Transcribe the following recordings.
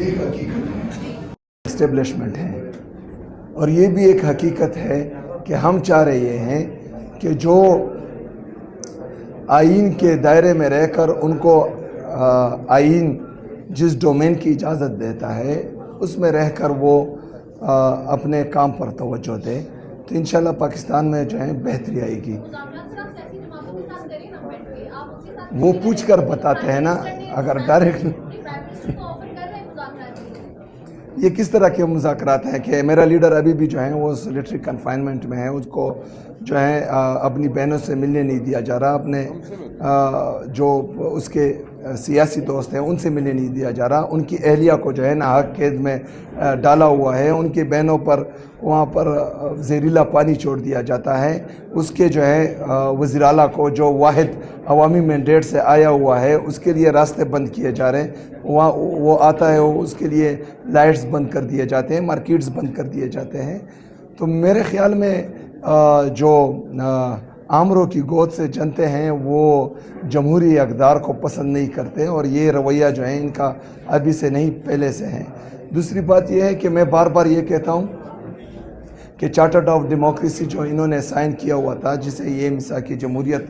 ایک حقیقت ہے اسٹیبلشمنٹ ہے، اور یہ بھی ایک حقیقت ہے کہ ہم چاہ رہے ہیں کہ جو آئین کے دائرے میں رہ کر ان کو آئین جس ڈومین کی اجازت دیتا ہے اس میں رہ کر وہ اپنے کام پر توجہ دے، تو انشاءاللہ پاکستان میں جو ہے بہتری آئے گی۔ وہ پوچھ کر بتاتے ہیں نا، اگر ڈائریکٹ یہ کس طرح کے مذاکرات ہیں کہ میرا لیڈر ابھی بھی جو ہے وہ سولیٹری کنفائنمنٹ میں ہے، اس کو جو ہے اپنی بہنوں سے ملنے نہیں دیا جا رہا، اپنے جو اس کے سیاسی دوست ہیں ان سے ملنے نہیں دیا جا رہا، ان کی اہلیہ کو جو ہے ناحق قید میں ڈالا ہوا ہے، ان کی بہنوں پر وہاں پر زہریلا پانی چھوڑ دیا جاتا ہے، اس کے جو ہے وزیر اعلیٰ کو جو واحد عوامی مینڈیٹ سے آیا ہوا ہے اس کے لیے راستے بند کیے جا رہے ہیں، وہاں وہ آتا ہے اس کے لیے لائٹس بند کر دیے جاتے ہیں، مارکیٹس بند کر دیے جاتے ہیں۔ تو میرے خیال میں جو آمروں کی گود سے جنتے ہیں وہ جمہوری اقدار کو پسند نہیں کرتے، اور یہ رویہ جو ہے ان کا ابھی سے نہیں پہلے سے ہے۔ دوسری بات یہ ہے کہ میں بار بار یہ کہتا ہوں کہ چارٹر آف ڈیموکریسی جو انہوں نے سائن کیا ہوا تھا، جسے یہ میثاق جمہوریت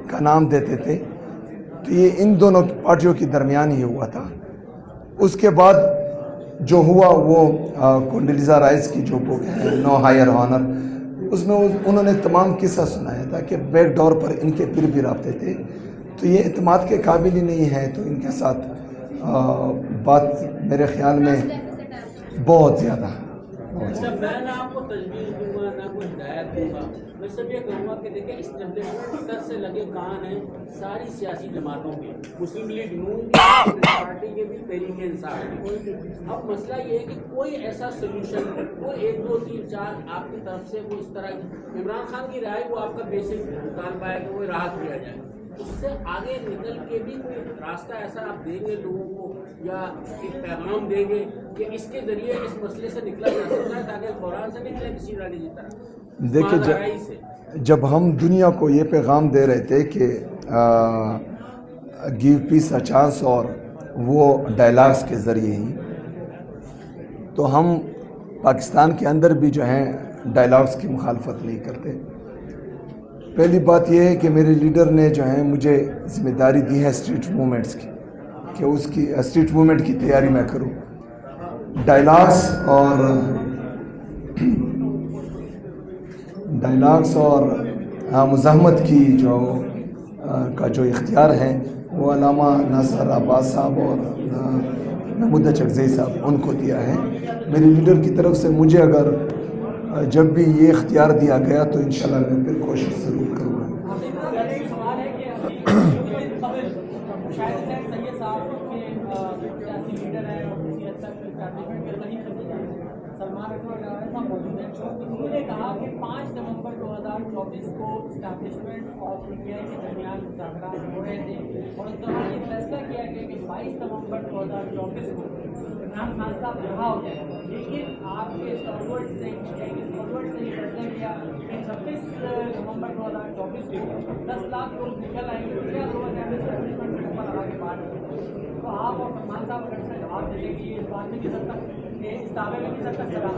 کا نام دیتے تھے، تو یہ ان دونوں پارٹیوں کے درمیان ہی ہوا تھا۔ اس کے بعد جو ہوا وہ کونڈیلیزا رائس کی جو بک ہے نو ہائر آنر، اس میں انہوں نے تمام قصہ سنایا تھا کہ بیک ڈور پر ان کے پھر بھی رابطے تھے، تو یہ اعتماد کے قابل ہی نہیں ہے، تو ان کے ساتھ بات میرے خیال میں بہت زیادہ میں نہ آپ کو تجویز دوں گا نہ کوئی ہدایت دوں گا، میں صرف یہ کہوں گا کہ دیکھیں اسٹیبلشمنٹ سر سے لگے کان ہیں ساری سیاسی جماعتوں کے، مسلم لیگ نون کی پارٹی کے بھی، تحریک انصاف کی۔ اب مسئلہ یہ ہے کہ کوئی ایسا سولوشن، کوئی 1 2 3 4 آپ کی طرف سے وہ اس طرح عمران خان کی رائے کو آپ کا بیسک مطالبہ ہے کہ وہ راحت دیا جائے، اس سے آگے نکل کے بھی کوئی راستہ ایسا آپ دیں گے لوگوں کو، یا ایک پیغام دیں گے کہ اس کے ذریعے اس مسئلے سے نکلا جا سکتا ہے تاکہ قرآن سے نکلے کسی راجی کی طرح؟ دیکھیں جب ہم دنیا کو یہ پیغام دے رہے تھے کہ گیو پیس اے چانس، اور وہ ڈائلاگس کے ذریعے ہی، تو ہم پاکستان کے اندر بھی جو ہیں ڈائلاگس کی مخالفت نہیں کرتے۔ پہلی بات یہ ہے کہ میرے لیڈر نے جو ہے مجھے ذمہ داری دی ہے اسٹریٹ موومنٹس کی، کہ اس کی اسٹریٹ موومنٹ کی تیاری میں کروں۔ ڈائلاگس اور مزاحمت کی جو اختیار ہے وہ علامہ ناصر عباس صاحب اور محمود چکزئی صاحب ان کو دیا ہے۔ میرے لیڈر کی طرف سے مجھے اگر جب بھی یہ اختیار دیا گیا تو انشاءاللہ میں پھر کوشش ضرور کروں گا۔ انہوں نے کہا کہ 5 نومبر 2024 کو اسٹیبلشمنٹ آف انڈیا کے درمیان مذاکرات ہو رہے تھے، اور اس دوران یہ فیصلہ کیا گیا کہ 22 نومبر 2024 کو عمران خان صاحب رہا ہو جائے، لیکن آپ کے اسٹالورٹ سے یہ فیصلہ کیا کہ 26 نومبر 2024 کو 10 لاکھ لوگ نکل آئیں گے، اسٹیبلشمنٹ کے اوپر آگے بات کی، تو آپ اور سلمان صاحب اگر اس کا جواب دیں کہ اس بات میں کس حد تک اس دعوے میں کس حد تک چلا؟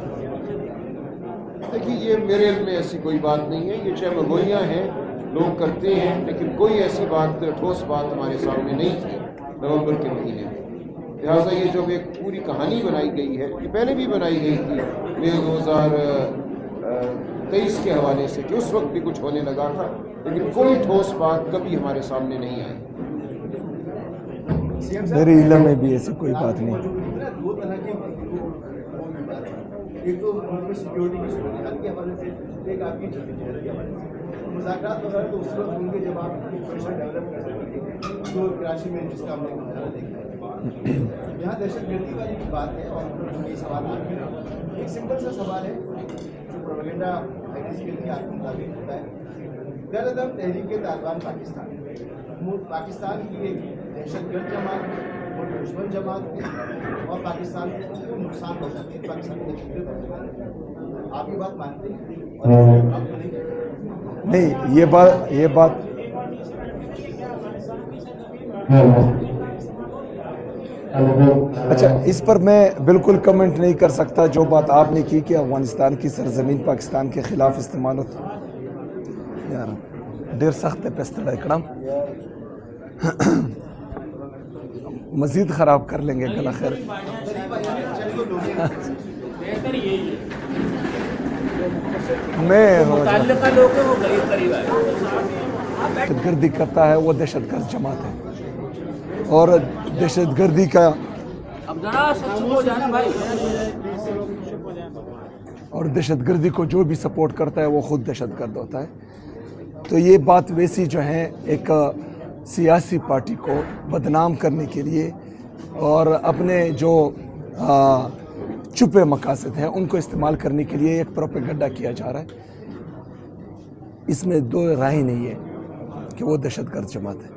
دیکھیے یہ میرے علم میں ایسی کوئی بات نہیں ہے، یہ چاہے مغویاں ہیں لوگ کرتے ہیں، لیکن کوئی ایسی بات ٹھوس بات ہمارے سامنے نہیں تھی نومبر کے مہینے میں۔ لہٰذا یہ جو ایک پوری کہانی بنائی گئی ہے، یہ پہلے بھی بنائی گئی تھی 2023 کے حوالے سے کہ اس وقت بھی کچھ ہونے لگا تھا، لیکن کوئی ٹھوس بات کبھی ہمارے سامنے نہیں آئی۔ میرے علم میں بھی ایسی کوئی بات نہیں۔ ایک تو سیکورٹی کی صورتحال کے حوالے سے، ایک آپ کی مذاکرات وغیرہ تو اس وقت ہوں گے جب آپ پریشر ڈیولپ کر سکیں گے، جو کراچی میں جس کا ہم نے مظاہرہ دیکھا۔ یہاں دہشت گردی والی بات ہے اور یہ سوال آپ کے ایک سمپل سا سوال ہے جو پروپیگنڈا کے لیے آپ کو مطابق ہوتا ہے۔ درد تحریک طالبان پاکستان کی ایک دہشت گرد جماعت اور دشمن جماعت ہے، اور پاکستان کو نقصان پہنچاتے ہیں، پاکستان کو۔ آپ یہ بات مانتے ہیں؟ نہیں، یہ بات अच्छा, इस पर मैं बिल्कुल कमेंट नहीं कर सकता। जो बात आपने की कि अफगानिस्तान की सरजमीन पाकिस्तान के ख़िलाफ़ इस्तेमाल होता यार ढेर सख्त है पेस्तला इकड़म मज़ीद ख़राब कर लेंगे गला खैर। बेहतर यही है मैं मुतल्लिका लोग हैं वो करीब करीब आए। दहशतगर्दी करता है वो दहशतगर्द जमात है, और दहशतगर्दी का अब जरा सच हो जाना भाई। और दहशतगर्दी को जो भी सपोर्ट करता है वो खुद दहशतगर्द होता है। तो ये बात वैसी जो है एक सियासी पार्टी को बदनाम करने के लिए और अपने जो छुपे मकासद हैं उनको इस्तेमाल करने के लिए एक प्रोपेगेंडा किया जा रहा है। इसमें दो राय नहीं है कि वो दहशतगर्द जमात है।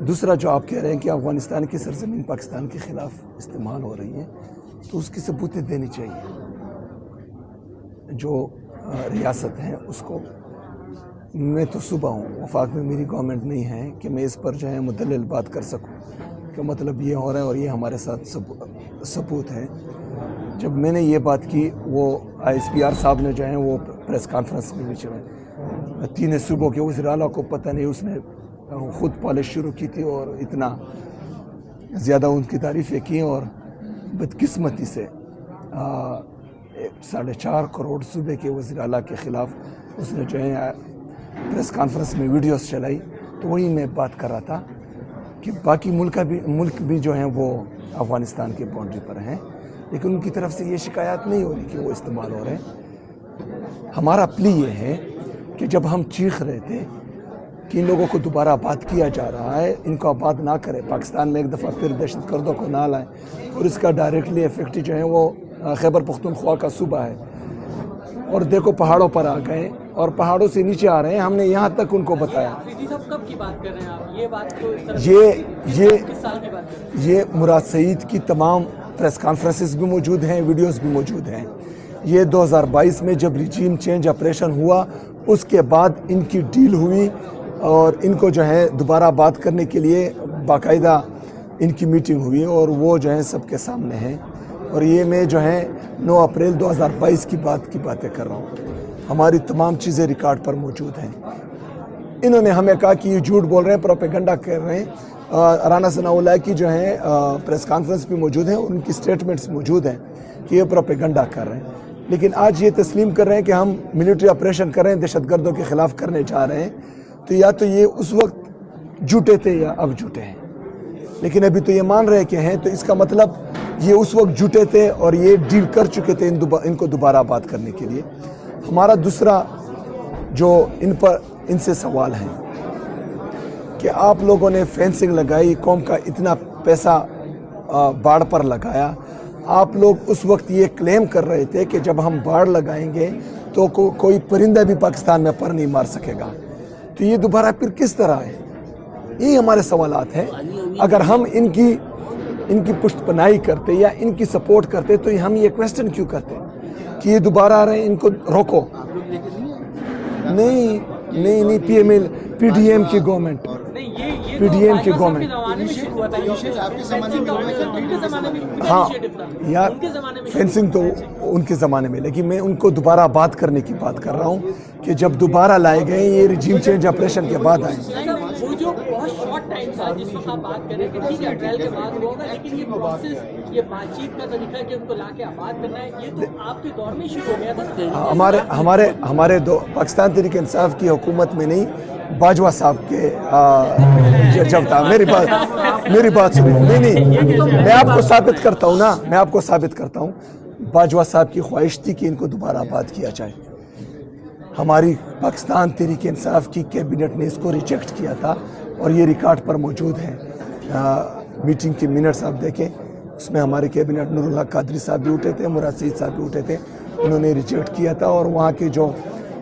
दूसरा जो आप कह रहे हैं कि अफगानिस्तान की सरजमीन पाकिस्तान के ख़िलाफ़ इस्तेमाल हो रही है, तो उसकी सबूतें देनी चाहिए। जो रियासत हैं उसको, मैं तो सुबह हूँ, वफाक में मेरी गवर्नमेंट नहीं है कि मैं इस पर जो है मुदल्लिल बात कर सकूँ कि मतलब ये हो रहा है और ये हमारे साथ सबूत है। जब मैंने ये बात की, वो ISPR साहब ने जो है वो प्रेस कॉन्फ्रेंस में बीच में 3 सूबों के वज़ीर आला को पता नहीं उसने ख़ुद पॉलिश शुरू की थी और इतना ज़्यादा उनकी तारीफ़ें की, और बदकिस्मती से 4.5 करोड़ सूबे के वज़ीर आला के ख़िलाफ़ उसने जो है प्रेस कॉन्फ्रेंस में वीडियोस चलाई। तो वही मैं बात कर रहा था कि बाकी मुल्क भी जो हैं वो अफ़गानिस्तान के बाउंड्री पर हैं, लेकिन उनकी तरफ से ये शिकायत नहीं हो रही कि वो इस्तेमाल हो रहे हैं। हमारा प्ली ये है कि जब हम चीख रहे थे कि इन लोगों को दोबारा आबाद किया जा रहा है, इनको आबाद ना करें, पाकिस्तान में एक दफ़ा फिर दहशतगर्दों को ना लाएं, और इसका डायरेक्टली इफेक्ट जो है वो खैबर पख्तूनख्वा का सूबा है, और देखो पहाड़ों पर आ गए और पहाड़ों से नीचे आ रहे हैं। हमने यहाँ तक उनको बताया। कब की बात कर रहे हैं आप? ये बात तो इस तरह किस साल की बात कर रहे हैं? ये मुराद सईद की तमाम प्रेस कॉन्फ्रेंसेस भी मौजूद हैं, वीडियोस भी मौजूद हैं। ये 2022 में जब रिजीम चेंज ऑपरेशन हुआ उसके बाद इनकी डील हुई और इनको जो है दोबारा बात करने के लिए बाकायदा इनकी मीटिंग हुई, और वो जो है सबके सामने है। और ये मैं जो है 9 अप्रैल 2022 की बातें कर रहा हूँ। हमारी तमाम चीज़ें रिकॉर्ड पर मौजूद हैं। इन्होंने हमें कहा कि ये झूठ बोल रहे हैं, प्रोपेगेंडा कर रहे हैं। राना सनाउल्लाह की जो है प्रेस कॉन्फ्रेंस भी मौजूद है, उनकी स्टेटमेंट्स मौजूद हैं कि ये प्रोपेगेंडा कर रहे हैं। लेकिन आज ये तस्लीम कर रहे हैं कि हम मिलिट्री ऑपरेशन कर रहे हैं, दहशतगर्दों के ख़िलाफ़ करने जा रहे हैं। तो या तो ये उस वक्त झूठे थे या अब झूठे हैं, लेकिन अभी तो ये मान रहे कि हैं, तो इसका मतलब ये उस वक्त झूठे थे और ये डील कर चुके थे इनको दोबारा आबाद करने के लिए। हमारा दूसरा जो इनसे सवाल है कि आप लोगों ने फेंसिंग लगाई, कौम का इतना पैसा बाढ़ पर लगाया। आप लोग उस वक्त ये क्लेम कर रहे थे कि जब हम बाढ़ लगाएंगे तो कोई परिंदा भी पाकिस्तान में पर नहीं मार सकेगा। तो ये दोबारा फिर किस तरह है? यही हमारे सवालात हैं। अगर हम इनकी पुष्टपनाही करते या इनकी सपोर्ट करते तो हम ये क्वेश्चन क्यों करते कि ये दोबारा आ रहे हैं, इनको रोको। नहीं, PDM की गवर्नमेंट, PDM की गवर्नमेंट। हाँ यार, फेंसिंग तो उनके ज़माने में, लेकिन मैं उनको दोबारा बात करने की बात कर रहा हूँ कि जब दोबारा लाए गए ये रिजीम चेंज ऑपरेशन के बाद आए। वो जो बहुत शॉर्ट टाइम था जिस वक्त आप बात कर रहे हैं कि ठीक है अप्रैल के बाद होगा, लेकिन ये प्रोसेस, ये बातचीत का तरीका कि उनको लाके आबाद करना है, ये तो आपके दौर में शुरू हो गया था। हमारे पाकिस्तान तहरीक इंसाफ की हुकूमत में नहीं, बाजवा साहब के जब था। मेरी बात सुनिए। नहीं, मैं आपको साबित करता हूँ बाजवा साहब की ख्वाहिश थी कि इनको दोबारा आबाद किया जाए। हमारी पाकिस्तान तहरीक इंसाफ की कैबिनेट ने इसको रिजेक्ट किया था और ये रिकॉर्ड पर मौजूद है। मीटिंग के मिनट्स आप देखें, उसमें हमारे कैबिनेट नूरुल्लाह कादरी साहब भी उठे थे, मुराद सईद साहब भी उठे थे, उन्होंने रिजेक्ट किया था। और वहाँ के जो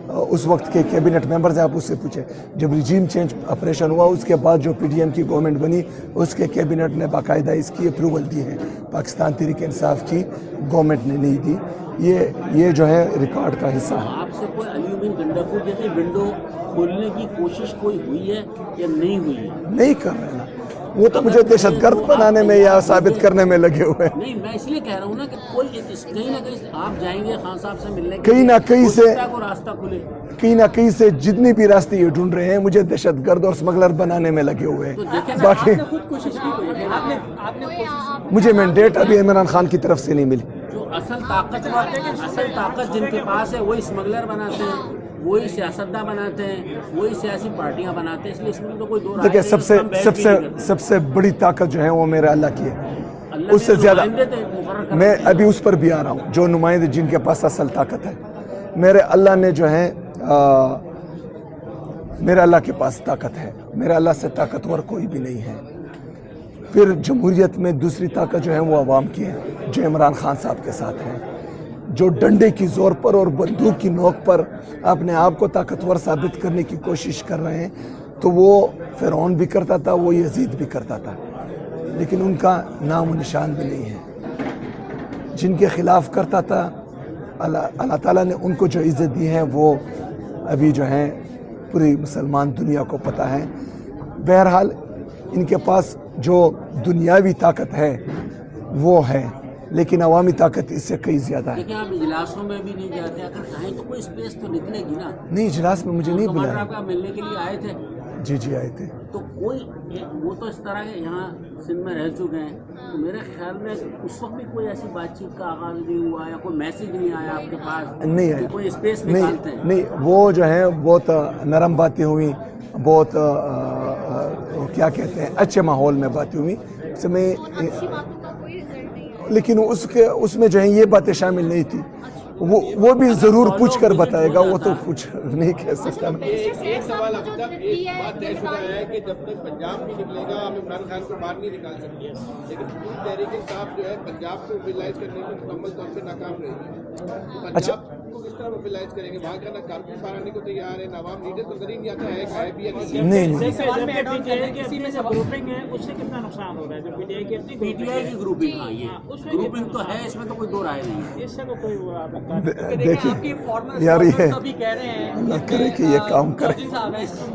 उस वक्त के कैबिनेट मेंबर्स हैं, आप उससे पूछे, जब रिजीम चेंज ऑपरेशन हुआ उसके बाद जो PDM की गवर्नमेंट बनी उसके कैबिनेट ने बाकायदा इसकी अप्रूवल दी है, पाकिस्तान तहरीक इंसाफ की गवर्नमेंट ने नहीं दी। ये जो है रिकॉर्ड का हिस्सा है। आपसे कोई अली उमीन गंडापुर जैसी विंडो खोलने की कोशिश कोई हुई है या नहीं हुई है? नहीं कर रहे ना, वो तो मुझे दहशत गर्द बनाने में या साबित करने में लगे हुए हैं। नहीं, मैं इसलिए कह रहा हूँ ना कि कोई कहीं ना कहीं आप जाएंगे खान साहब से मिलने के कहीं लिए, ना कहीं हो से- सकता है कोई रास्ता खुले। कहीं ना कहीं से जितनी भी रास्ते ये ढूंढ रहे हैं मुझे दहशत गर्द और स्मगलर बनाने में लगे हुए तो हैं। देखें बाकी आपने खुद कोशिश की कोई? आपने कोशिश मुझे मैंडेट अभी इमरान खान की तरफ से नहीं मिली। जो असल ताकत जिनके पास है वही स्मगलर बनाते हैं, वही सियासतदान बनाते हैं, वही सियासी पार्टियां बनाते हैं, इसलिए इसमें तो कोई दो राय देखिए नहीं, सबसे हम बहस भी सबसे नहीं करते। सबसे बड़ी ताकत जो है वो मेरे अल्लाह की है, अल्लाह उससे ने ज्यादा नुमाइंदे थे, मुकर्रर कर मैं दिए। अभी उस पर भी आ रहा हूँ। जो नुमाइंदे जिनके पास असल ताकत है, मेरे अल्लाह ने जो है मेरे अल्लाह के पास ताकत है, मेरे अल्लाह से ताकतवर कोई भी नहीं है। फिर जमहूरियत में दूसरी ताकत जो है वो अवाम की है, जो इमरान खान साहब के साथ है, जो डंडे की जोर पर और बंदूक की नोक पर अपने आप को ताकतवर साबित करने की कोशिश कर रहे हैं। तो वो फिरौन भी करता था, वो यजीद भी करता था, लेकिन उनका नाम निशान भी नहीं है। जिनके खिलाफ करता था, अल्लाह ताला ने उनको जो इज़्ज़त दी है वो अभी जो है पूरी मुसलमान दुनिया को पता है। बहरहाल इनके पास जो दुनियावी ताकत है वो है, लेकिन अवामी ताकत इससे कई ज़्यादा है। लेकिन आप इजलासों में भी नहीं जाते, अगर चाहें तो कोई स्पेस तो निकलेगी ना। नहीं, इजलास में मुझे नहीं कमांडर बुलाया। आपका मिलने के लिए आए थे, जी आए थे। तो कोई वो तो इस तरह के यहाँ सिंध में रह चुके हैं, तो मेरे ख्याल में उस वक्त भी कोई ऐसी बातचीत का आगाज नहीं हुआ या कोई मैसेज नहीं आया आपके पास? नहीं कि आया। कोई स्पेस निकालते हैं? नहीं, वो जो है बहुत नरम बातें हुई, बहुत क्या कहते हैं अच्छे माहौल में बातें हुई समय, अच्छी बातों का कोई रिजल्ट नहीं है। लेकिन उसमें जो है ये बातें शामिल नहीं थी। वो भी ज़रूर पूछ कर बताएगा, वो तो कुछ नहीं कह सकता। एक सवाल अब तक एक बात तय शुदा है कि जब तक पंजाब नहीं निकलेगा हम इमरान खान को बाहर नहीं निकाल सकते, लेकिन पूरी तहरीक इंसाफ जो है पंजाब को मोबिलाइज करने में मुकम्मल तौर पे नाकाम रहेगी। अच्छा, पंजाब को किस तरह मोबिलाइज करेंगे? वहाँ का ना कारकुन बाहर आने को तैयार है, ना आवाम लीडर तो नजर ही नहीं आता है भी या नहीं सवाल में ऐड ऑन करें कि किसी में से ग्रुपिंग है, उससे कितना नुकसान हो रहा है? जो पीटीआई की अपनी पीटीआई की ग्रुपिंग, हाँ ये ग्रुपिंग तो है, इसमें तो कोई दो राय नहीं है। इससे तो कोई वो आप लगता है। देखिए यार, ये अभी कह रहे हैं अल्लाह करे कि ये काम करे।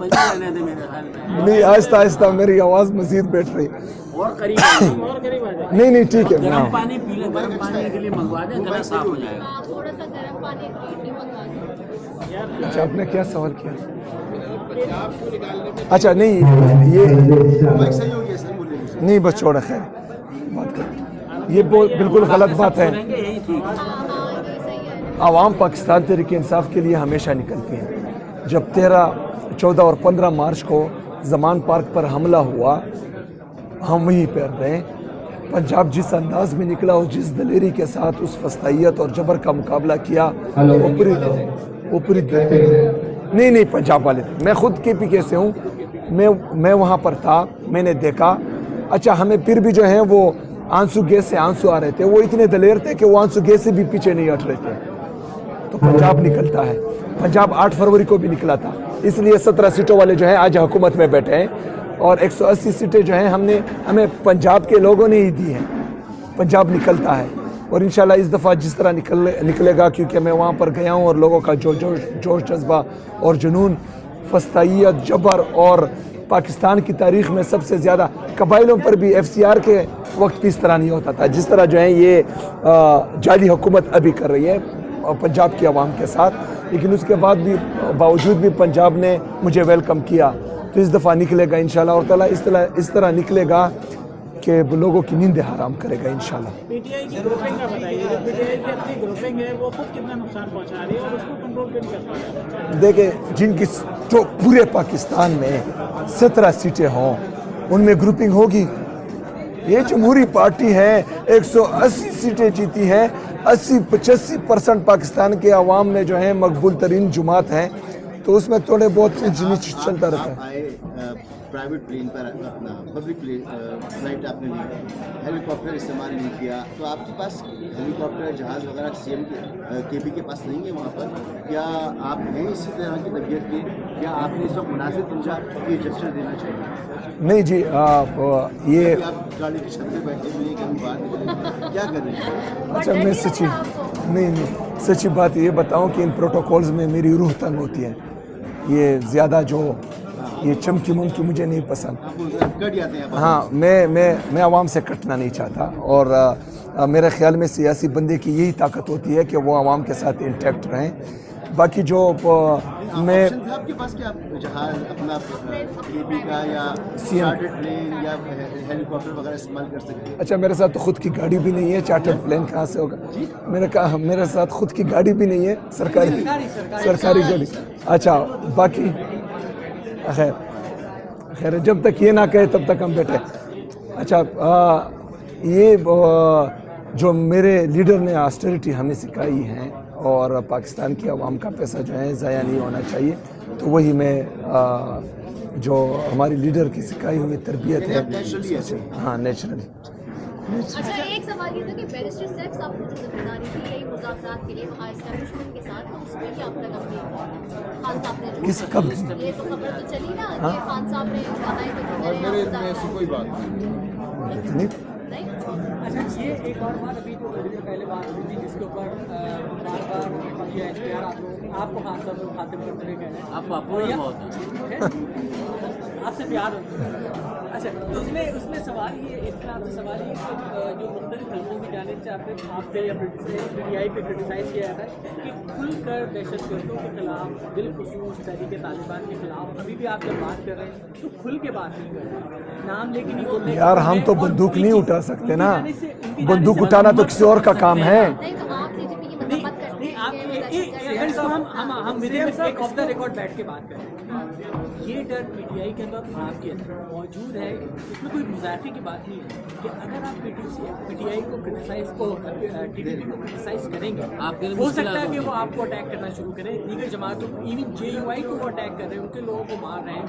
बंद रहने दे मेरे ख्याल में, नहीं, आहिस्ता आहिस्ता मेरी आवाज़ मजीद बैठ रही। और करीब आ जाए। और करीब आ जाए। नहीं ठीक है। गर्म पानी पी ले, गर्म पानी के लिए मंगवा दे, गला साफ हो जाएगा। आप थोड़ा सा गर्म पानी की मंगा दो। अच्छा, आपने क्या सवाल किया? अच्छा नहीं, ये नहीं, बस छोड़ा, खैर बात कर, ये बिल्कुल गलत बात है। सुनेंगे यही ठीक। हाँ ये सही है। आवाम पाकिस्तान तहरीक इंसाफ के लिए हमेशा निकलती हैं। जब 13, 14 और 15 मार्च को ज़मान पार्क पर हमला हुआ, हम वहीं पर रहे। पंजाब जिस अंदाज में निकला और जिस दलेरी के साथ उस फस्तायत और जबर का मुकाबला किया, वो पूरी नहीं पंजाब वाले थे। मैं खुद KPK से हूँ, मैं वहाँ पर था, मैंने देखा। अच्छा, हमें फिर भी जो है वो आंसू गैस से आंसू आ रहे थे, वो इतने दलेर थे कि वो आंसू गैस से भी पीछे नहीं हट रहे थे। तो पंजाब निकलता है, पंजाब 8 फरवरी को भी निकला था, इसलिए 17 सीटों वाले जो हैं आज हुकूमत में बैठे हैं, और 180 सीटें जो हैं हमें पंजाब के लोगों ने ही दी हैं। पंजाब निकलता है, और इंशाल्लाह इस दफ़ा जिस तरह निकलेगा, क्योंकि मैं वहाँ पर गया हूँ और लोगों का जोश जज्बा और जुनून, फस्तायत, जबर, और पाकिस्तान की तारीख़ में सबसे ज़्यादा कबाइलों पर भी FCR के वक्त भी इस तरह नहीं होता था जिस तरह जो है ये जाली हुकूमत अभी कर रही है पंजाब की आवाम के साथ। लेकिन उसके बावजूद भी पंजाब ने मुझे वेलकम किया। तो इस दफ़ा निकलेगा इंशाल्लाह, और ताला इस तरह निकलेगा कि लोगों की नींद हराम करेगा इंशाल्लाह। पीटीआई की ग्रुपिंग का बताइए, जो पीटीआई की अपनी ग्रुपिंग है वो खुद कितना नुकसान पहुंचा रही है और उसको कंट्रोल क्यों नहीं कर पा रहा है? देखिए, जिनकी जो पूरे पाकिस्तान में 17 सीटें हों उनमें ग्रुपिंग होगी। ये जमहूरी पार्टी है, 180 सीटें जीती हैं, 80-85% पाकिस्तान के अवाम में जो है मकबूल तरीन जुमात हैं, तो उसमें थोड़े बहुत नीचे चलता रहता है। प्राइवेट प्लेन पर अपना पब्लिक फ्लाइट आपने ली, हेलीकॉप्टर इस्तेमाल नहीं किया, तो आपके पास हेलीकॉप्टर जहाज़ वगैरह CM KB के पास नहीं है वहाँ पर? क्या आप हैं इसी तरह की तबीयत के? क्या आपने इस वक्त मुनासिब समझा कि जेस्चर देना चाहिए? नहीं जी, ये आप गाड़ी की छत पे बैठे हुए हैं कि हम बाहर निकलें, क्या कर रहे हैं? अच्छा, मैं सच्ची बात ये बताऊं कि इन प्रोटोकॉल्स में मेरी रूह तंग होती है। یہ زیادہ جو یہ چمکی ممکی مجھے نہیں پسند. آپ کٹ جاتے ہیں. ہاں میں عوام سے کٹنا نہیں چاہتا, اور میرے خیال میں سیاسی بندے کی یہی طاقت ہوتی ہے کہ وہ عوام کے ساتھ انٹیکٹ رہیں. باقی جو میں آپ کے پاس کیا جہاز اپنا KP کا یا چارٹرڈ پلین یا ہیلی کاپٹر وغیرہ استعمال کر سکتے ہیں؟ اچھا میرے ساتھ تو خود کی گاڑی بھی نہیں ہے, چارٹرڈ پلین کہاں سے ہوگا؟ میں نے کہا میرے ساتھ خود کی گاڑی بھی نہیں ہے, سرکاری گاڑی. اچھا باقی خیر جب تک یہ نہ کہے تب تک ہم بیٹھے. اچھا یہ جو میرے لیڈر نے آسٹریٹی ہمیں سکھائی ہے اور پاکستان کی عوام کا پیسہ جو ہے ضائع نہیں ہونا چاہیے, تو وہی میں جو ہماری لیڈر کی سکھائی ہوئی تربیت ہے. ہاں نیچرلی. اچھا ایک سوال یہ تھا کہ بیرسٹر صاحب صاحب کو جو ذمہ داری تھی یہی مذاکرات کے لیے وہاں اسٹیبلشمنٹ کے ساتھ, تو اس میں کیا اب تک خان صاحب نے کس کب یہ تو خبر تو چلی نا کہ خان صاحب نے کہا ہے کہ میرے علم میں ایسی کوئی بات نہیں. نہیں. اچھا یہ ایک اور بات ابھی جو پہلے بات ہوئی تھی جس کے اوپر بار بار یہ اختیار آپ کو خان صاحب خاتم کرتے ہوئے کہہ رہے ہیں, آپ پاپولر بہت ہیں, آپ سے پیار ہوتا ہے. اچھا تو اس میں سوال یہ اس طرح سے سوال یہ کہ جو مختلف حلقوں کی جانب سے آپ پہ یا PTI پہ کرٹیسائز کیا جاتا ہے کہ کھل کر دہشت گردوں کے خلاف بالخصوص تحریک طالبان کے خلاف ابھی بھی آپ جب بات کر رہے ہیں تو کھل کے بات نہیں کر رہے, نام لے کے نہیں بول رہے. یار ہم تو بندوق نہیں اٹھا سکتے نا, بندوق اٹھانا تو کسی اور کا کام ہے. ہم ایک آف دا ریکارڈ بیٹھ کے بات کریں, یہ ڈر PTI کے اندر آپ کے اندر موجود ہے, اس میں کوئی مذاکرے کی بات نہیں ہے کہ اگر آپ PTI کو کرٹیسائز TTP کو کرٹیسائز کریں گے ہو سکتا ہے کہ وہ آپ کو اٹیک کرنا شروع کریں, دیگر جماعتوں ایون JUI کو وہ اٹیک کر رہے ہیں, ان کے لوگوں کو مار رہے ہیں.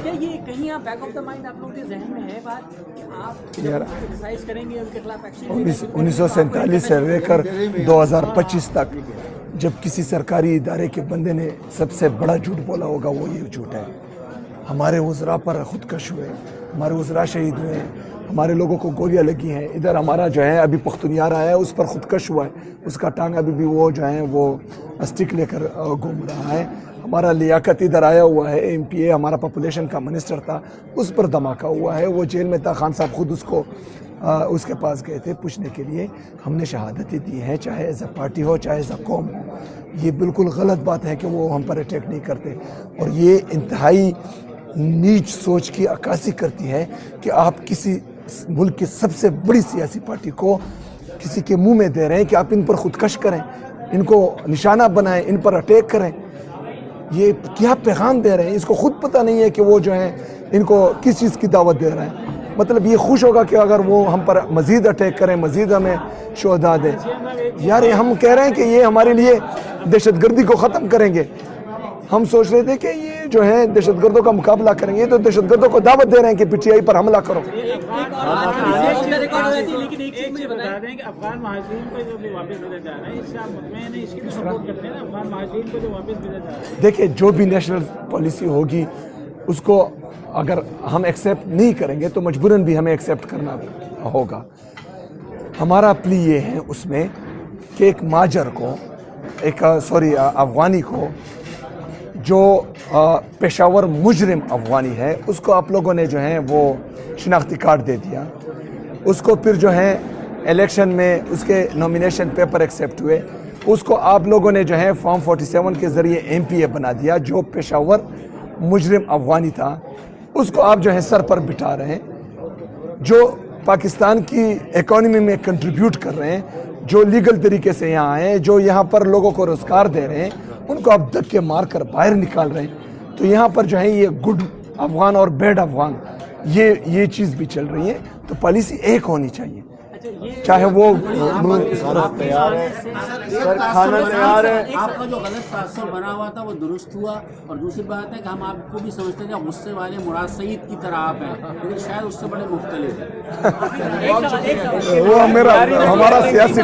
کیا یہ کہیں آپ بیک آف دا مائنڈ آپ لوگوں کے ذہن میں ہے بات کہ آپ کرٹیسائز کریں گے ان کے خلاف ایکشن؟ 1947 سے لے کر 2025 تک جب کسی سرکاری ادارے کے بندے نے سب سے بڑا جھوٹ بولا ہوگا وہ یہ جھوٹ ہے. ہمارے وزراء پر خودکش ہوئے, ہمارے وزراء شہید ہوئے, ہمارے لوگوں کو گولیاں لگی ہیں. ادھر ہمارا جو ہے ابھی پختونیار آیا ہے اس پر خودکش ہوا ہے, اس کا ٹانگ ابھی بھی وہ جو ہے وہ اسٹک لے کر گھوم رہا ہے. ہمارا لیاقت ادھر آیا ہوا ہے, MPA ہمارا پاپولیشن کا منسٹر تھا, اس پر دھماکہ ہوا ہے, وہ جیل میں تھا. خان صاحب خود اس کے پاس گئے تھے پوچھنے کے لیے. ہم نے شہادتیں دی ہیں, چاہے ایز اے پارٹی ہو چاہے ایز اے قوم ہو. یہ بالکل غلط بات ہے کہ وہ ہم پر اٹیک نہیں کرتے, اور یہ انتہائی نیچ سوچ کی عکاسی کرتی ہے کہ آپ کسی ملک کی سب سے بڑی سیاسی پارٹی کو کسی کے منہ میں دے رہے ہیں کہ آپ ان پر خودکش کریں, ان کو نشانہ بنائیں, ان پر اٹیک کریں. یہ کیا پیغام دے رہے ہیں؟ اس کو خود پتہ نہیں ہے کہ وہ جو ہیں ان کو کس چیز کی دعوت دے رہے ہیں. مطلب یہ خوش ہوگا کہ اگر وہ ہم پر مزید اٹیک کریں, مزید ہمیں شہداء دیں. یار ہم کہہ رہے ہیں کہ یہ ہمارے لیے دہشت گردی کو ختم کریں گے. ہم سوچ رہے تھے کہ یہ جو ہے دہشت گردوں کا مقابلہ کریں گے, تو دہشت گردوں کو دعوت دے رہے ہیں کہ PTI پر حملہ کرو. افغان مہاجرین کو جو واپس بھیجا جا رہا ہے اس سے آپ مطمئن ہیں, اس کی بھی سپورٹ کرتے ہیں نا, افغان مہاجرین کو جو واپس بھیجا جا رہا ہے. دیکھیں جو بھی نیشنل پالیسی ہوگی اس کو اگر ہم ایکسیپٹ نہیں کریں گے تو مجبوراً بھی ہمیں ایکسیپٹ کرنا ہوگا. ہمارا پلی یہ ہے اس میں کہ ایک ماجر کو افغانی کو جو پیشاور مجرم افغانی ہے اس کو آپ لوگوں نے جو ہے وہ شناختی کارڈ دے دیا, اس کو پھر جو ہے الیکشن میں اس کے نومینیشن پیپر ایکسیپٹ ہوئے, اس کو آپ لوگوں نے جو ہے فارم 47 کے ذریعے MPA بنا دیا. جو پیشاور مجرم افغانی تھا اس کو آپ جو ہے سر پر بٹھا رہے ہیں. جو پاکستان کی اکانومی میں کنٹریبیوٹ کر رہے ہیں, جو لیگل طریقے سے یہاں آئے ہیں, جو یہاں پر لوگوں کو روزگار دے رہے ہیں, ان کو آپ دھکے مار کر باہر نکال رہے ہیں. تو یہاں پر جو ہے یہ گڈ افغان اور بیڈ افغان یہ چیز بھی چل رہی ہے. تو پالیسی ایک ہونی چاہیے, چاہے وہ تیار ہے سر, کھانا تیار ہے. آپ کا جو غلط تاثر بنا ہوا تھا وہ درست ہوا, اور دوسری بات ہے کہ ہم آپ کو بھی سمجھتے ہیں غصے والے مراد سعید کی طرح آپ ہیں, لیکن شاید اس سے بڑے مختلف ہیں. وہ ہمارا سیاسی